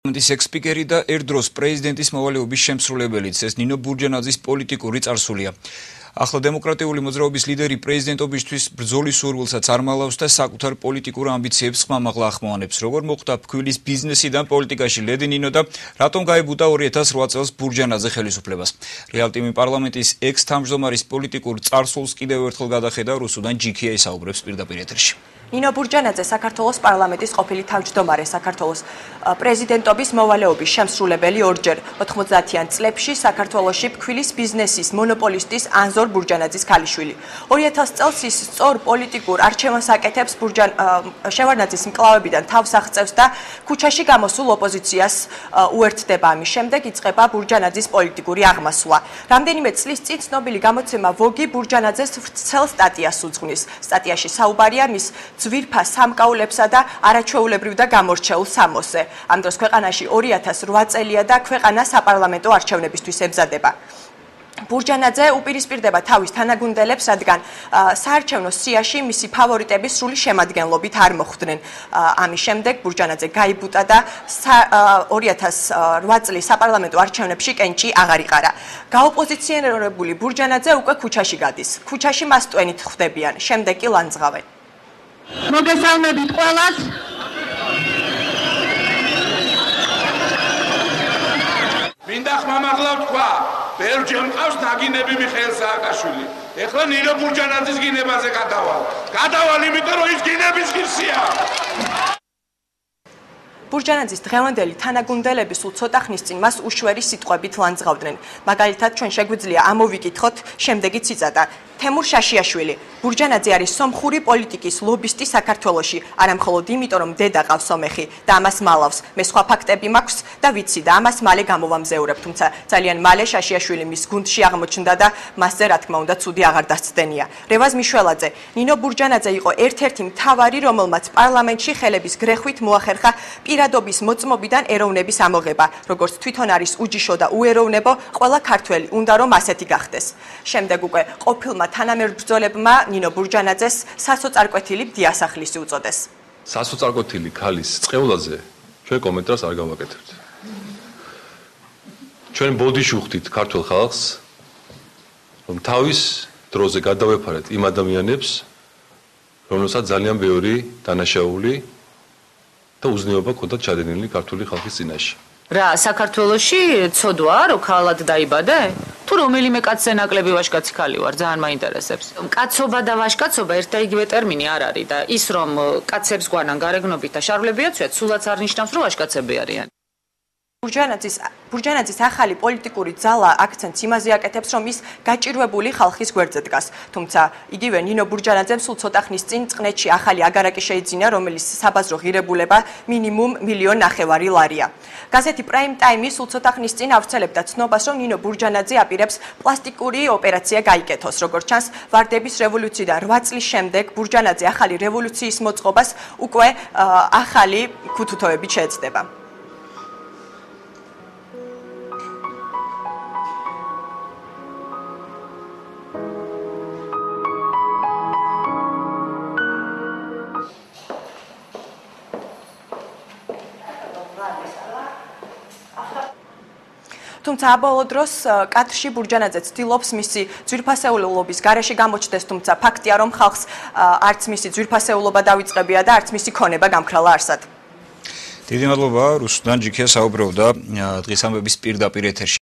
parlamentis ex-speakeri და ერთდროს პრეზიდენტის მოვალეობის შემსრულებელიც ეს ნინო ბურჯანაძის პოლიტიკური წარსულია. ახლა დემოკრატიული მოძრაობის ლიდერი პრეზიდენტობისთვის ბრძოლის სურვილსაც არ მალავს და საკუთარ პოლიტიკურ ამბიციებს ხმამაღლა ახმოვანებს. როგორ მოხდა ფქვილის ბიზნესიდან პოლიტიკაში ლედი ნინო და რატომ გაებუტა 2008 წელს ბურჯანაძე ხელისუფლებას. რეალ ტიმი პარლამენტის ექს-თავმჯდომარის პოლიტიკურ წარსულს კიდევ ერთხელ გადახედა რუსუდან ჯიქია ისაუბრებს პირდაპირ ეთერში. ნინო ბურჯანაძე საქართველოს პარლამენტის ყოფილი თავმჯდომარე, საქართველოს პრეზიდენტობის მოვალეობის შემსრულებელი ორჯერ 90-იან წლებში საქართველოში ფქვილის ბიზნესის მონოპოლისტის ანზორ ბურჯანაძის ქალიშვილი. 2000 წელს ის სწორ პოლიტიკურ არჩევანს აკეთებს შევარდნაძის მკლავებიდან თავს აღწევს და ქუჩაში გამოსულ ოპოზიციას უერთდება. ამის შემდეგ იწყება ბურჯანაძის პოლიტიკური აღმასვლა. რამდენიმე წლის წინ ცნობილი გამოცემა ვოგი ბურჯანაძეს ვრცელ სტატიას უძღვნის. სტატიაში საუბარია მის ძვირფას სამკაულებსა და არაჩვეულებრივ და გამორჩეულ სამოსზე. ამ დროს ქვეყანაში 2008 წელია და ქვეყანა საპარლამენტო არჩევნებისთვის ემზადება. ბურჯანაძე უპირისპირდება თავის თანაგუნდელებს, რადგან საარჩევნო სიაში მისი ფავორიტების სრული შემადგენლობით არ მოხვდნენ. ამის შემდეგ ბურჯანაძე გაიბუტა და 2008 წლის საპარლამენტო არჩევნებში კენჭი აღარ იყარა. გაოპოზიციონირებული ბურჯანაძე უკვე ქუჩაში გადის. ქუჩაში მას ტვენით ხვდებიან, შემდეგ კი ლანძღავენ. მოგესალმებით ყველას. მინდა ხმამაღლა ვთქვა, ბევრჯერ მყავს ნაგინები მიხეილ სააკაშვილი. ეხლა ნინო ბურჯანაძის გინებაზე გადავალ. გადავალ, იმიტომ რომ ის გინების ღირსია. ბურჯანაძის დღევანდელი თანაგუნდელები სულ ცოტა ხნის წინ მას უშვერი სიტყვებით ლანძღავდნენ. მაგალითად, ჩვენ შეგვიძლია ამოვიკითხოთ შემდეგი ციტატა. თემურ შაშიაშვილი. ბურჯანაძე არის სომხური პოლიტიკის ლობისტი საქართველოში, არა მხოლოდ იმიტომ, რომ დედა ყავს სომეხი და ამას მალავს. მე სხვა ფაქტები მაქვს და ვიცი და ამას მალე გამოვამზეურებ, თუმცა ძალიან მალე შაშიაშვილი მის გუნდში აღმოჩნდა და მასზე რა თქმა უნდა ცუდი აღარ დასცდენია. რევაზ მიშველაძე. ნინო ბურჯანაძე იყო ერთ-ერთი მთავარი, რომელმაც პარლამენტში ხელების გრეხვით მოახერხა პირადობის მოწმობიდან ეროვნების ამოღება. როგორც თვითონ არის უჯიშო და უეროვნებო, ყველა ქართველი უნდა რომ ასეთი გახდეს. შემდეგ უკვე ყოფილმა თანამებრძოლებმა ნინო ბურჯანაძეს სასოწარკვეთილი დიასახლისი უწოდეს. სასოწარკვეთილი ქალის წყევლაზე ჩვენ კომენტარს არ გავაკეთებთ. ჩვენ ბოდიში ვხვდით ქართულ ხალხს, რომ თავის დროზე გადავეფარეთ იმ ადამიანებს, რომელსაც ძალიან ბევრი დანაშაული და უზნეობა ჰქონდათ ჩადენილი ქართული ხალხის წინაშე. რა, საქართველოში ცოდვაა, რომ ქალად დაიბადე? თუ რომელიმე კაცზე ნაკლები ვაჟკაცი ქალი ვარ, ძალიან მაინტერესებს. კაცობა და ვაჟკაცობა ერთ და იგივე ტერმინი არ არის და ის რომ კაცებს გვანან გარეგნობით და შარვლები აცვიათ, სულაც არ ნიშნავს, რომ ვაჟკაცები არიან. ბურჯანაძის ახალი პოლიტიკური ძალა აქცენტს იმაზე აკეთებს, რომ ის გაჭირვებული ხალხის გვერდზე დგას. თუმცა იგივე ნინო ბურჯანაძემ სულ ცოტა ხნის წინ წყნეთში ახალი აგარაკი შეიძინა, რომელიც საბაზრო ღირებულება მინიმუმ 1,5 მილიონი ლარია. გაზეთი Prime Time სულ ცოტა ხნის წინ ავრცელებდა ცნობას, რომ ნინო ბურჯანაძე აპირებს პლასტიკური ოპერაცია გაიკეთოს. როგორც ჩანს, ვარდების რევოლუციიდან 8 წლის შემდეგ ბურჯანაძე ახალი რევოლუციის მოწყობას უკვე ახალი ქუთუთოებით შეეცდება. თუმცა აბოლო დროს კადრში ბურჯანაძე ცდილობს მისი ძვირფასეულობის გარეშე გამოჩნდეს, თუმცა ფაქტია, რომ ხალხს არც მისი ძვირფასეულობა დავიწყებია და არც მისი ქონება გამქრალა არსად. დიდი მადლობა რუსუდან ჯიქია საუბრობდა დღის ამბების პირდაპირ ეთერში.